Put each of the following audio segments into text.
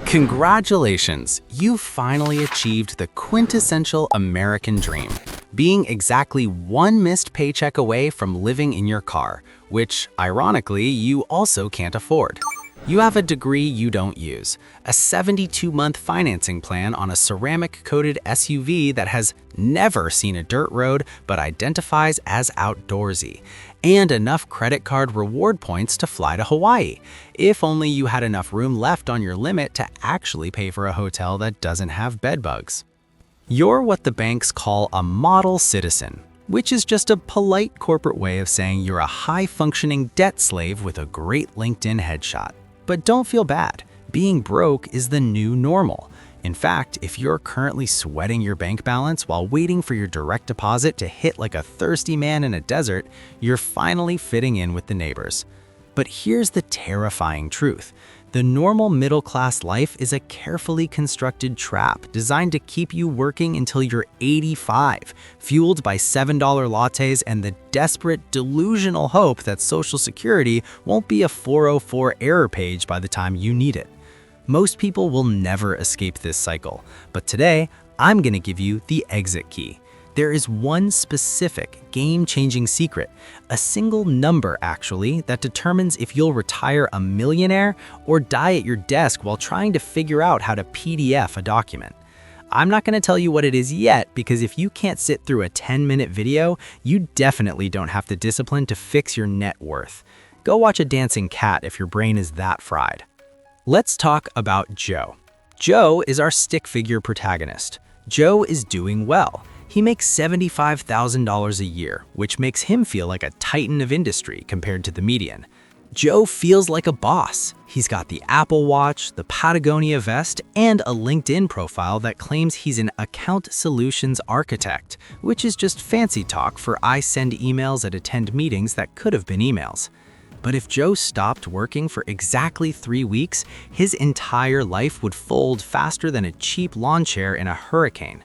Congratulations! You finally achieved the quintessential American dream, being exactly one missed paycheck away from living in your car, which, ironically, you also can't afford. You have a degree you don't use, a 72-month financing plan on a ceramic-coated SUV that has never seen a dirt road but identifies as outdoorsy, and enough credit card reward points to fly to Hawaii, if only you had enough room left on your limit to actually pay for a hotel that doesn't have bedbugs. You're what the banks call a model citizen, which is just a polite corporate way of saying you're a high-functioning debt slave with a great LinkedIn headshot. But don't feel bad. Being broke is the new normal. In fact, if you're currently sweating your bank balance while waiting for your direct deposit to hit like a thirsty man in a desert, you're finally fitting in with the neighbors. But here's the terrifying truth. The normal middle-class life is a carefully constructed trap designed to keep you working until you're 85, fueled by $7 lattes and the desperate, delusional hope that Social Security won't be a 404 error page by the time you need it. Most people will never escape this cycle, but today, I'm going to give you the exit key. There is one specific, game-changing secret, a single number actually, that determines if you'll retire a millionaire or die at your desk while trying to figure out how to PDF a document. I'm not going to tell you what it is yet, because if you can't sit through a 10-minute video, you definitely don't have the discipline to fix your net worth. Go watch a dancing cat if your brain is that fried. Let's talk about Joe. Joe is our stick figure protagonist. Joe is doing well. He makes $75,000 a year, which makes him feel like a titan of industry compared to the median. Joe feels like a boss. He's got the Apple Watch, the Patagonia vest, and a LinkedIn profile that claims he's an account solutions architect, which is just fancy talk for I send emails and attend meetings that could have been emails. But if Joe stopped working for exactly 3 weeks, his entire life would fold faster than a cheap lawn chair in a hurricane.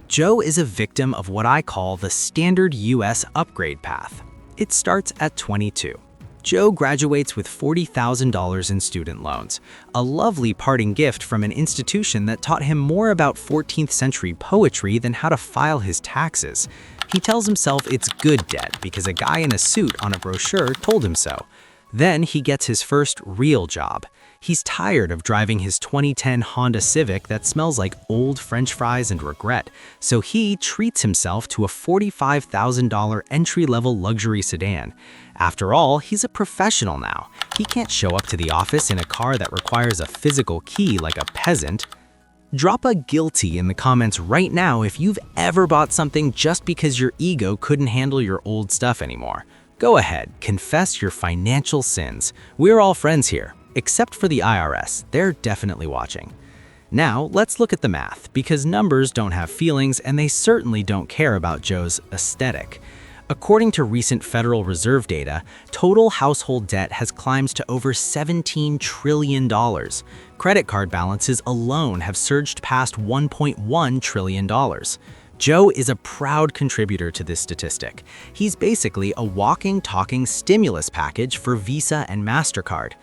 Joe is a victim of what I call the standard US upgrade path. It starts at 22. Joe graduates with $40,000 in student loans, a lovely parting gift from an institution that taught him more about 14th century poetry than how to file his taxes. He tells himself it's good debt because a guy in a suit on a brochure told him so. Then he gets his first real job. He's tired of driving his 2010 Honda Civic that smells like old French fries and regret, so he treats himself to a $45,000 entry-level luxury sedan. After all, he's a professional now. He can't show up to the office in a car that requires a physical key like a peasant. Drop a guilty in the comments right now if you've ever bought something just because your ego couldn't handle your old stuff anymore. Go ahead, confess your financial sins. We're all friends here. Except for the IRS, they're definitely watching. Now, let's look at the math, because numbers don't have feelings and they certainly don't care about Joe's aesthetic. According to recent Federal Reserve data, total household debt has climbed to over $17 trillion. Credit card balances alone have surged past $1.1 trillion. Joe is a proud contributor to this statistic. He's basically a walking, talking stimulus package for Visa and MasterCard.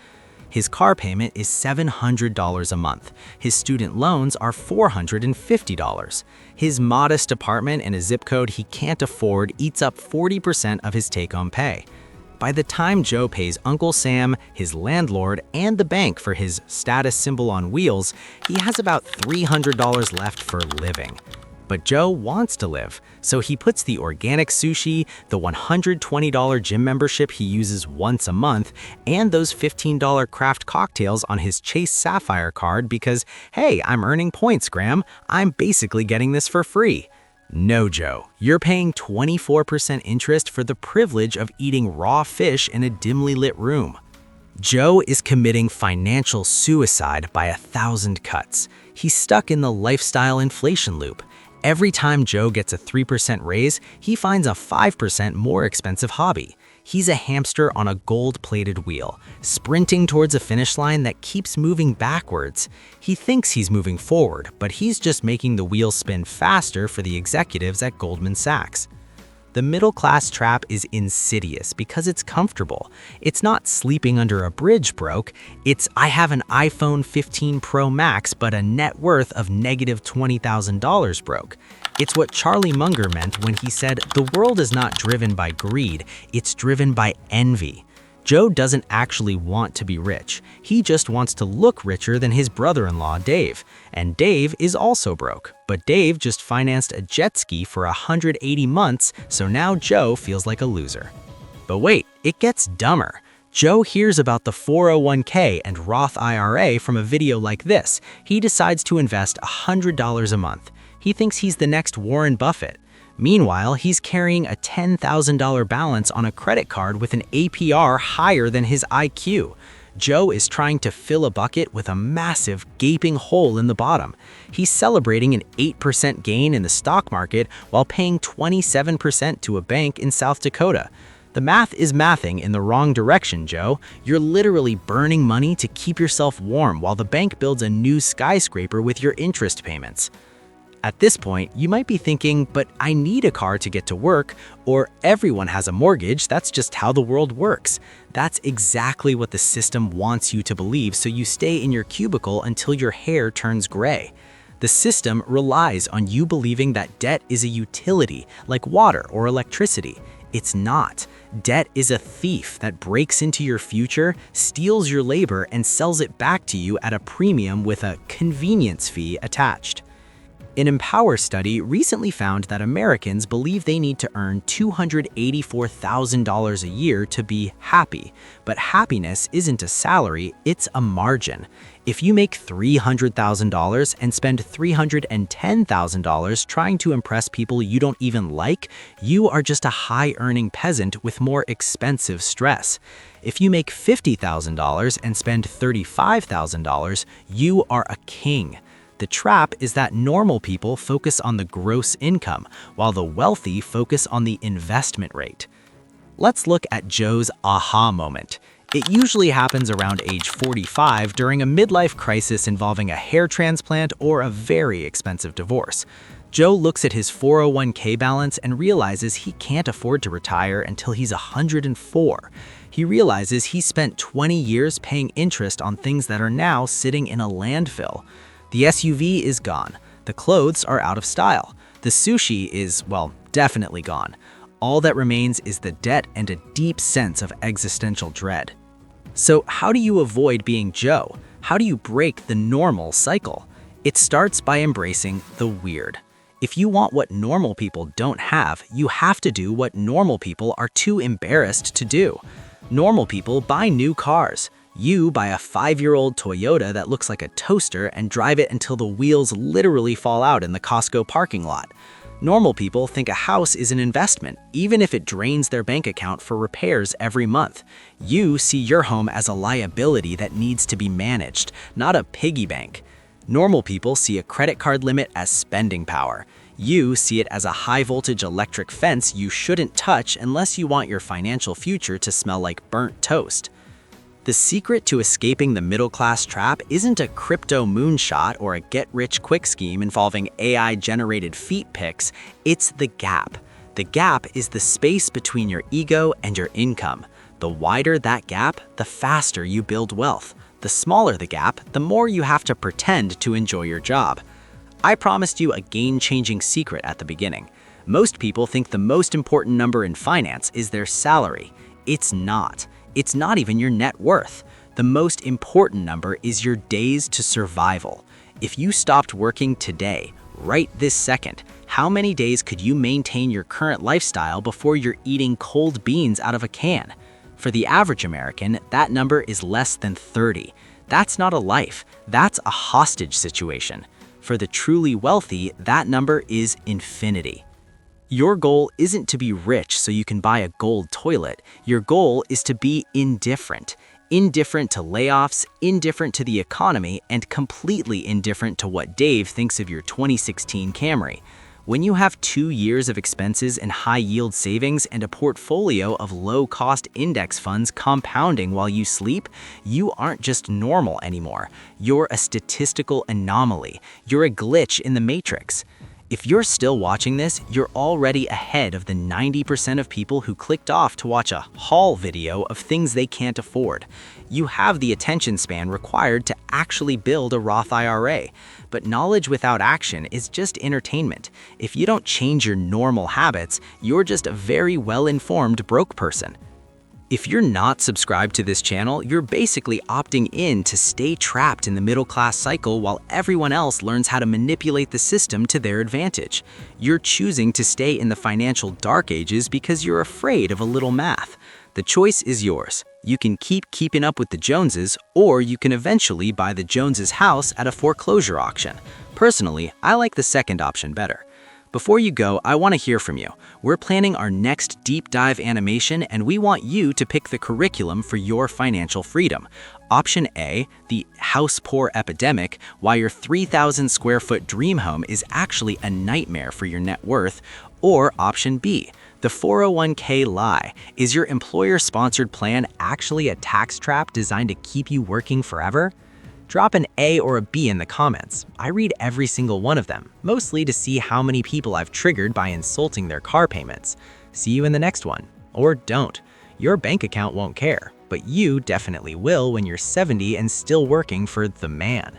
His car payment is $700 a month. His student loans are $450. His modest apartment in a zip code he can't afford eats up 40% of his take-home pay. By the time Joe pays Uncle Sam, his landlord, and the bank for his status symbol on wheels, he has about $300 left for living. But Joe wants to live, so he puts the organic sushi, the $120 gym membership he uses once a month, and those $15 craft cocktails on his Chase Sapphire card because, hey, I'm earning points, Graham. I'm basically getting this for free. No, Joe, you're paying 24% interest for the privilege of eating raw fish in a dimly lit room. Joe is committing financial suicide by 1,000 cuts. He's stuck in the lifestyle inflation loop. Every time Joe gets a 3% raise, he finds a 5% more expensive hobby. He's a hamster on a gold-plated wheel, sprinting towards a finish line that keeps moving backwards. He thinks he's moving forward, but he's just making the wheel spin faster for the executives at Goldman Sachs. The middle-class trap is insidious because it's comfortable. It's not sleeping under a bridge broke, it's I have an iPhone 15 Pro Max but a net worth of negative $20,000 broke. It's what Charlie Munger meant when he said, "The world is not driven by greed, it's driven by envy." Joe doesn't actually want to be rich. He just wants to look richer than his brother-in-law, Dave. And Dave is also broke. But Dave just financed a jet ski for 180 months, so now Joe feels like a loser. But wait, it gets dumber. Joe hears about the 401k and Roth IRA from a video like this. He decides to invest $100 a month. He thinks he's the next Warren Buffett. Meanwhile, he's carrying a $10,000 balance on a credit card with an APR higher than his IQ. Joe is trying to fill a bucket with a massive, gaping hole in the bottom. He's celebrating an 8% gain in the stock market while paying 27% to a bank in South Dakota. The math is mathing in the wrong direction, Joe. You're literally burning money to keep yourself warm while the bank builds a new skyscraper with your interest payments. At this point, you might be thinking, but I need a car to get to work, or everyone has a mortgage, that's just how the world works. That's exactly what the system wants you to believe, so you stay in your cubicle until your hair turns gray. The system relies on you believing that debt is a utility, like water or electricity. It's not. Debt is a thief that breaks into your future, steals your labor, and sells it back to you at a premium with a convenience fee attached. An Empower study recently found that Americans believe they need to earn $284,000 a year to be happy. But happiness isn't a salary, it's a margin. If you make $300,000 and spend $310,000 trying to impress people you don't even like, you are just a high-earning peasant with more expensive stress. If you make $50,000 and spend $35,000, you are a king. The trap is that normal people focus on the gross income, while the wealthy focus on the investment rate. Let's look at Joe's aha moment. It usually happens around age 45 during a midlife crisis involving a hair transplant or a very expensive divorce. Joe looks at his 401k balance and realizes he can't afford to retire until he's 104. He realizes he spent 20 years paying interest on things that are now sitting in a landfill. The SUV is gone. The clothes are out of style. The sushi is, well, definitely gone. All that remains is the debt and a deep sense of existential dread. So how do you avoid being Joe? How do you break the normal cycle? It starts by embracing the weird. If you want what normal people don't have, you have to do what normal people are too embarrassed to do. Normal people buy new cars. You buy a 5-year-old Toyota that looks like a toaster and drive it until the wheels literally fall out in the Costco parking lot. Normal people think a house is an investment, even if it drains their bank account for repairs every month. You see your home as a liability that needs to be managed, not a piggy bank. Normal people see a credit card limit as spending power. You see it as a high-voltage electric fence you shouldn't touch unless you want your financial future to smell like burnt toast. The secret to escaping the middle-class trap isn't a crypto moonshot or a get-rich-quick scheme involving AI-generated feet pics, it's the gap. The gap is the space between your ego and your income. The wider that gap, the faster you build wealth. The smaller the gap, the more you have to pretend to enjoy your job. I promised you a game-changing secret at the beginning. Most people think the most important number in finance is their salary. It's not. It's not even your net worth. The most important number is your days to survival. If you stopped working today, right this second, how many days could you maintain your current lifestyle before you're eating cold beans out of a can? For the average American, that number is less than 30. That's not a life, that's a hostage situation. For the truly wealthy, that number is infinity. Your goal isn't to be rich so you can buy a gold toilet. Your goal is to be indifferent. Indifferent to layoffs, indifferent to the economy, and completely indifferent to what Dave thinks of your 2016 Camry. When you have 2 years of expenses and high-yield savings and a portfolio of low-cost index funds compounding while you sleep, you aren't just normal anymore. You're a statistical anomaly. You're a glitch in the matrix. If you're still watching this, you're already ahead of the 90% of people who clicked off to watch a haul video of things they can't afford. You have the attention span required to actually build a Roth IRA, but knowledge without action is just entertainment. If you don't change your normal habits, you're just a very well-informed broke person. If you're not subscribed to this channel, you're basically opting in to stay trapped in the middle-class cycle while everyone else learns how to manipulate the system to their advantage. You're choosing to stay in the financial dark ages because you're afraid of a little math. The choice is yours. You can keep keeping up with the Joneses, or you can eventually buy the Joneses' house at a foreclosure auction. Personally, I like the second option better. Before you go, I want to hear from you. We're planning our next deep dive animation, and we want you to pick the curriculum for your financial freedom. Option A, the house poor epidemic, why your 3,000 square foot dream home is actually a nightmare for your net worth. Or option B, the 401k lie, is your employer-sponsored plan actually a tax trap designed to keep you working forever? Drop an A or a B in the comments. I read every single one of them, mostly to see how many people I've triggered by insulting their car payments. See you in the next one. Or don't. Your bank account won't care, but you definitely will when you're 70 and still working for the man.